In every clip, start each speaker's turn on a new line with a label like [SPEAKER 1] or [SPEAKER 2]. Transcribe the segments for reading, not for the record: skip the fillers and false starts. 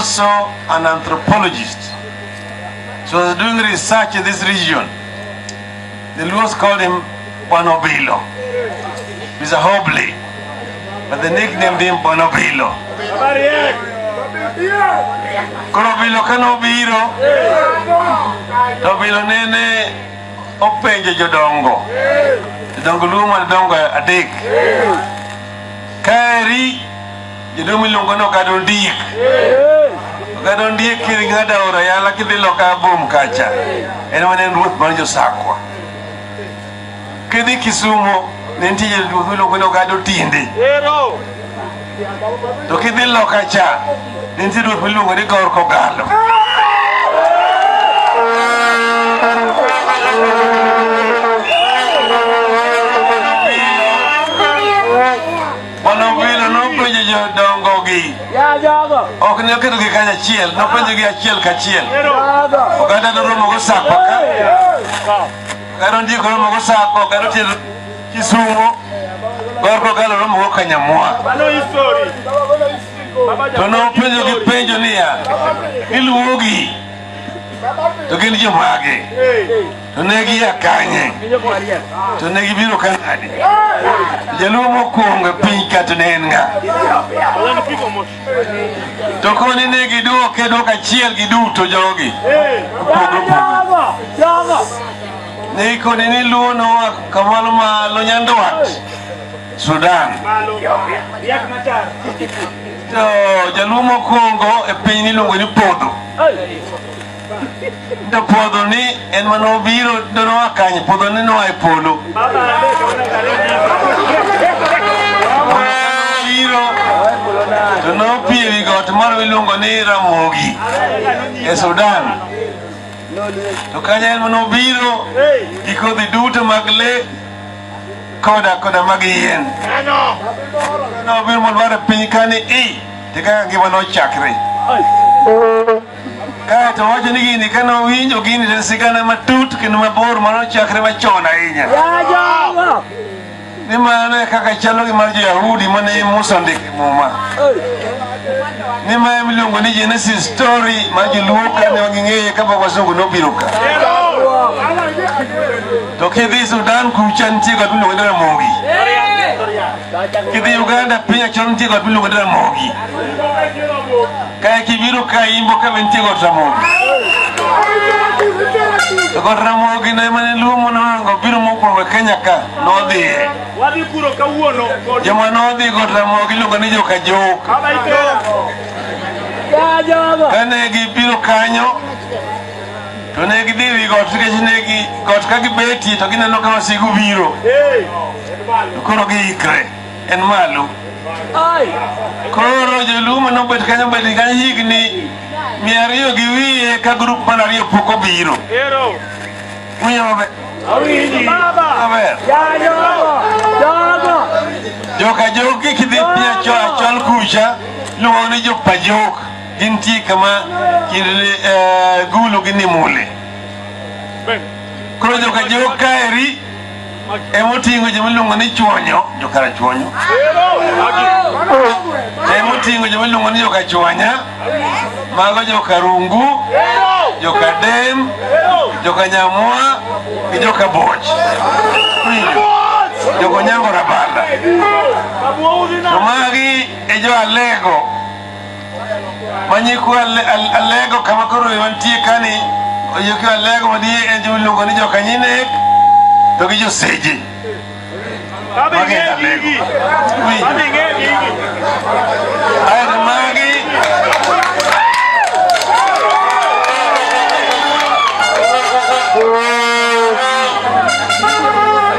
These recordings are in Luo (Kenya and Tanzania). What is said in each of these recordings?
[SPEAKER 1] also an anthropologist. So he was doing research in this region. The Luos called him Bonobilo. He's a Hobley, but they nicknamed him Bonobilo. Bonobilo kanobiro, Tobilo nene openje jodongo. Jodongo luma jodongo adek. Kairi jodomi longono kadondiek. Kadondiek kiri ngada ora yala kidilo ka bom kacha. Ena manen ruoth mar Josakwa. Kidhi Kisumu nentije ruoth longono kado tinde. To kidhi loka cha nentije ruoth milongo ni Gor Kogalo. Bonobilo nopenjo jodongo gi. Ok ne oketo gi kanyo achiel, nopenjo gi achiel kachiel. Oganda noromo go Sakwa ka. Oganda ndiko romo go Sakwa, oganda tiyo Kisumu, Gor Kogalo romo go Kanyamwa. To nopenjo gi penjo niya, iluwogi to gin jomage. To ne gia kanye. To ne gibiro kanade. Jaluo mokwongo e piny ka to ne en ng'a. To koni ne giduoke duok achiel giduto jogi. Ne ikoni ni luo noa kamalo malo Nyandwat, Sudan. To jaluo mokwongo e piny niluongo ni Podho. To Podho ni en manobiro donoa kanye, Podho ni noa e polo. To nopie wi got moro miluongo ni Ramogi e Sudan. To kanyo en manobiro gi kodhi duto mag le koda mag yien. Nobiro mondo mar piny kani te kaka ngima nochakre. Kae to wacho ni gini kanowinjo gini to sigana matut kendo mabor manochakre machon ahinya. Ni mano e kaka chalo gi mar Jo-Yahudi mane Musa ondike muma. Ni ma miluongo ni Genesis story ma joluo kane waging'eye ka wasungu nobiro ka. To kidhi Sudan kucha nitie got miluongo ni Ramogi. Kidhi Uganda piny achon nitie got miluongo ni Ramogi. Kae kibiro ka Imbo ka nitie got Ramogi. To got Ramogi ne mane luo monongo biro mokwongo Kenya ka nodhiye. Joma nodhi got Ramogi iluongo ni joka Jok. Kane gibiro kanyo to ne gidhi wi got nikech ne got ka gibeti to gineno ka wasigu biro. To koro giikre en malo. Koro joluo manobet kanyo bet kanyo higni 200 gi wiye ka grup mar ariyo pok obiro. Winjo maber. Joka Jok kidhi piny achol kucha luongo ni Joka Jok. Gintie kama gulu gi Nimule. Koro Joka Jok kaeri emoting'o joma ni Chuonyo, Jokara Chuonyo. Emoting'o joma iluongo ni Joka Chwanya, mago Joka Rungu, Joka Dem, Joka Nyamwa gi Joka Boch. Joka Nyango Rabala. To magi e jo Alego. Manyiku Alego kama koro wantie kani oyoki Alego madie en jo miluongo ni Joka Nyinek to gi Joseje. Magi e Alego. Aeto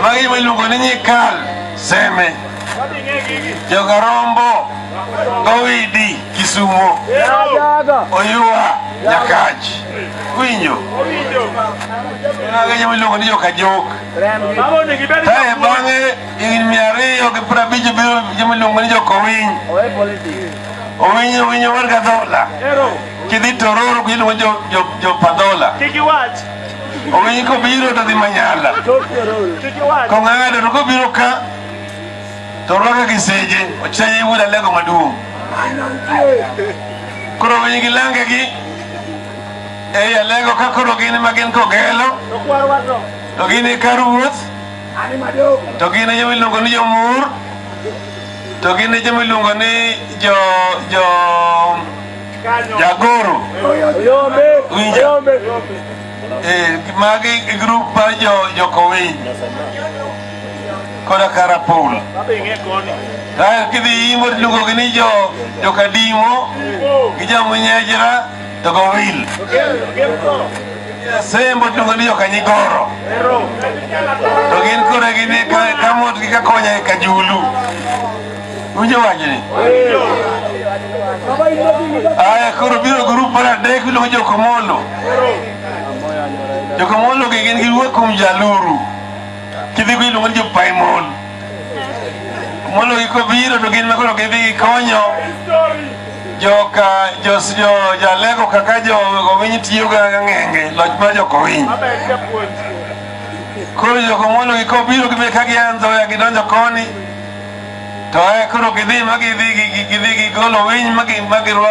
[SPEAKER 1] magi miluongo ni Nyikal Seme, Joka Rombo, Gowidi Kisumo, Oyua Nyakach. Winjo. Magi miluongo ni Joka Jok. Kae bang'e higni 250 biro joma iluongo ni Joka Owiny. Owinyo mar Gadhola. Kidhi Tororo iluongo jo Padhola. Owiny kobiro to dhi Manyala. Kong'ado to kobiro ka to rwaka gi seje ochanye wuod Alego maduong'. koro wingi lange gi alego ka koro gini magin kogelo to gini karuth to gini jomilungo ni jomur to gini jomilungo ni jagoro winja magi group par jokowiny koda karapul kidhi imo luongo gi ni jokadimo gi jamunyejra to gowil sembo luongo ni jokanyigoro to gin kore gini kamot gi kakonya e kajulu winjo wachni aya koro biro grup mar adek iluongo jokomolo gi gin giwuok kuom jaluru kidhi go iluongo ni jopaimol molo gi kobiro to gin makoro gidhi gikonyo jalego kaka jowiny tiyoga ng'enge loch mar jokowiny koro jokomolo gi kobiro gibe ka gianzoya gidonjo koni to koro gidhi magidhi gigolo winy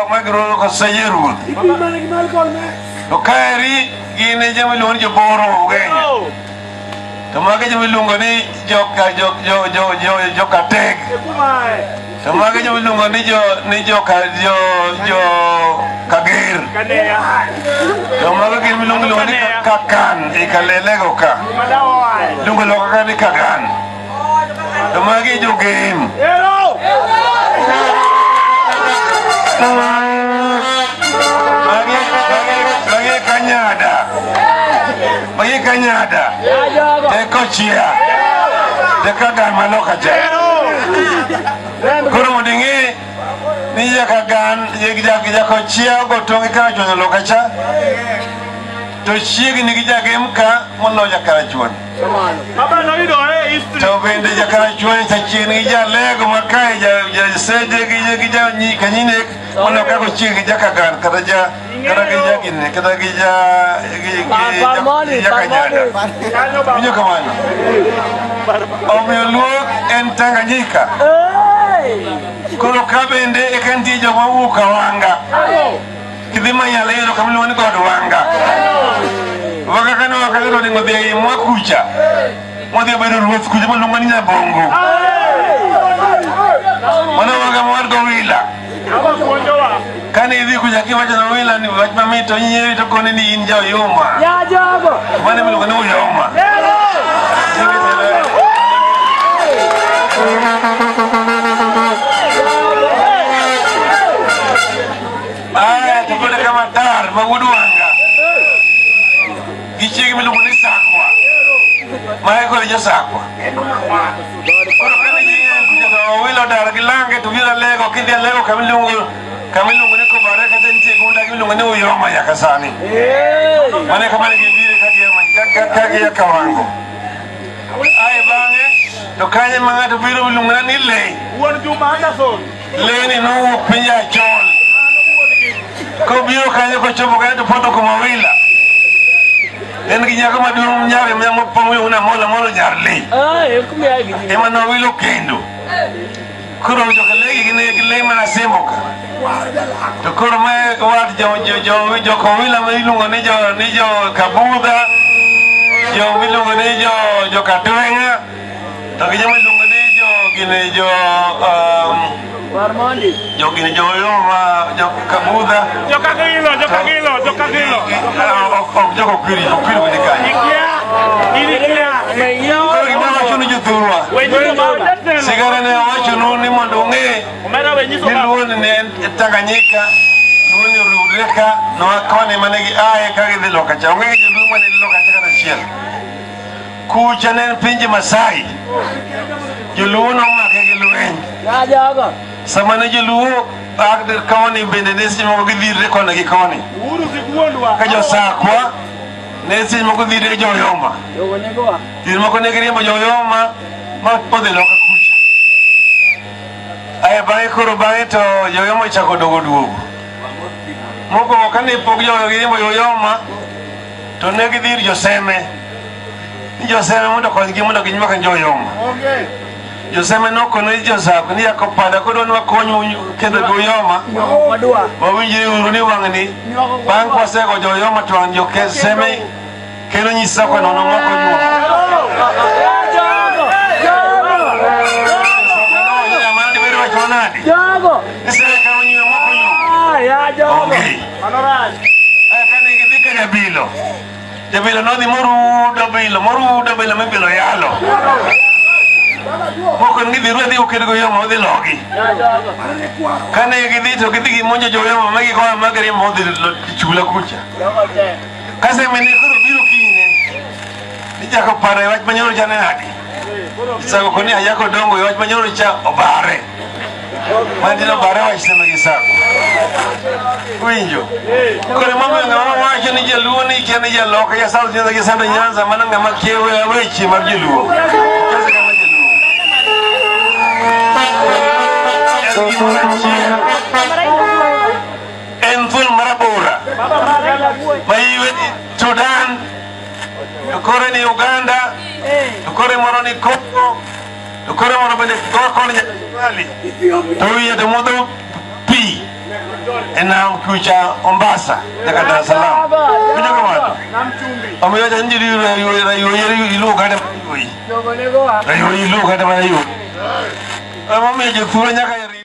[SPEAKER 1] magirwako seche ruoth to kaeri gin e jamiluongo ni joboro ugenya to mage jamiluongo ni jokateg to mage jamiluongo ni jokager to mage gin miluongo ni kakan e kalelego ka luongo loka ka ni kagan to mage jogem mage kanyada teko chia teka gan maloka cha koro mondo ing'e ni jakagan jako chia gotongi kara chuonyo loka cha to chiegni gi jagem ka molo jakarachuon to bende jakarachuon chachiegni gi jalego makae jaseje gi kanyinek molo kako chiegni gi jakagan kata gi jagine kata gi jakanyada winjo kamano omiyo luok en Tanganyika koro ka bende eka nitie joma wuok Awanga kidhi manyalo yudo kamiluongo ni God Wanga waka kane wakagero dingo dhi ei mwa kucha modhi bedo ruoth kucha maluongo ni Nyabongo mana waga mwar gowila kane idhi kucha kiwacho na wila ni wach mamit to nyieri to kone ni in jaoyuma mane miluongo ni Uyoma to kone kama tar ma wuod Wanga gichiegi miluongo ni Sakwa mae kod josakwa koro kane nyien kucha to wilo dar gi lange to biro lego kidhi alego kamiluongo ni Kobare kata nitie gunda miluongo ni Uyoma nyaka sani mane kamane gibire ka giya Kawango ae bang'e to kanye ma ng'ato biro miluongo ni Lei Lei ni nowuok piny Achol kobiro kanyo kochopo kanyo to poto kuma wila en gi nyako maduong' nyare molo nyar Lei ema nowilo kendo koro jokalegi gi Lei mana Semboka to koro mae wat jokowila ma iluongo ni Kabudha miluongo ni Katwenga to gi joma iluongo ni gine Uyoma Kabudha
[SPEAKER 2] Jokagilo
[SPEAKER 1] Jokokiri kwenye kanyo koro gima wacho ni jothurwa sigara ne wacho ni mondo ung'e ni luon ne Tanganyika luon oriwre ka koni mane gi aye ka gidhi loka cha ong'e joluo mane loka cha kata achiel kucha ne en pinje Masai joluo nomake gi lweny sama ne joluo koni bende ne seche moko gidhirre koni gi koni ka josakwa ne seche moko dhirre joyoma seche moko ne giriembo joyoma ma podhi loka kucha ae bang'e koro bang'e to joyoma ochako dogo duogo mokwongo kane pok giriembo joyoma to ne gidhir joseme ni joseme mondo konygi mondo ginyuak joyoma Joseme no kono Joseph ni akopada ko don wakonyu kendo goyoma wawinjire uru ni wangni bang kwase go joyoma to an Joseme kendo nyisa ko no moko nyu
[SPEAKER 2] Jago.
[SPEAKER 1] Isere ka nyu moko nyu
[SPEAKER 2] Ya jago.
[SPEAKER 1] Manoran. Akane gidika Jabilo no di moru dabilo mebilo yalo. Moko ngidhi ruedhi ukedo yomo dhi logi. Kane gidhi to gidhi gimonjo joyomo magi kwa magari modhi chula kucha. Kase mene kuro biro kine. Nijako pare wach manyoro chane hadi. Isago koni ayako dongo wach manyoro cha obare. Mandino bare wach sema gisako. Winjo. Kore mambo ngama wacho ni jaluo ni kene jaloka ya South Nyanza gisando Nyanza mana ngama kiewe weche mag jaluo. Kase kama jaluo. Enful marabora. Maiwe Sudan. Kore ni Uganda. Kore moro ni Congo. Kore moro bende kore ni Mali. Towiye de modo pi. Ena kucha Mombasa daga Dar es Salaam. Kuja kwa watu. Ameyoja njiri ilu kada yoi. Yoi ilu kada yoi. Mama je tura nyaka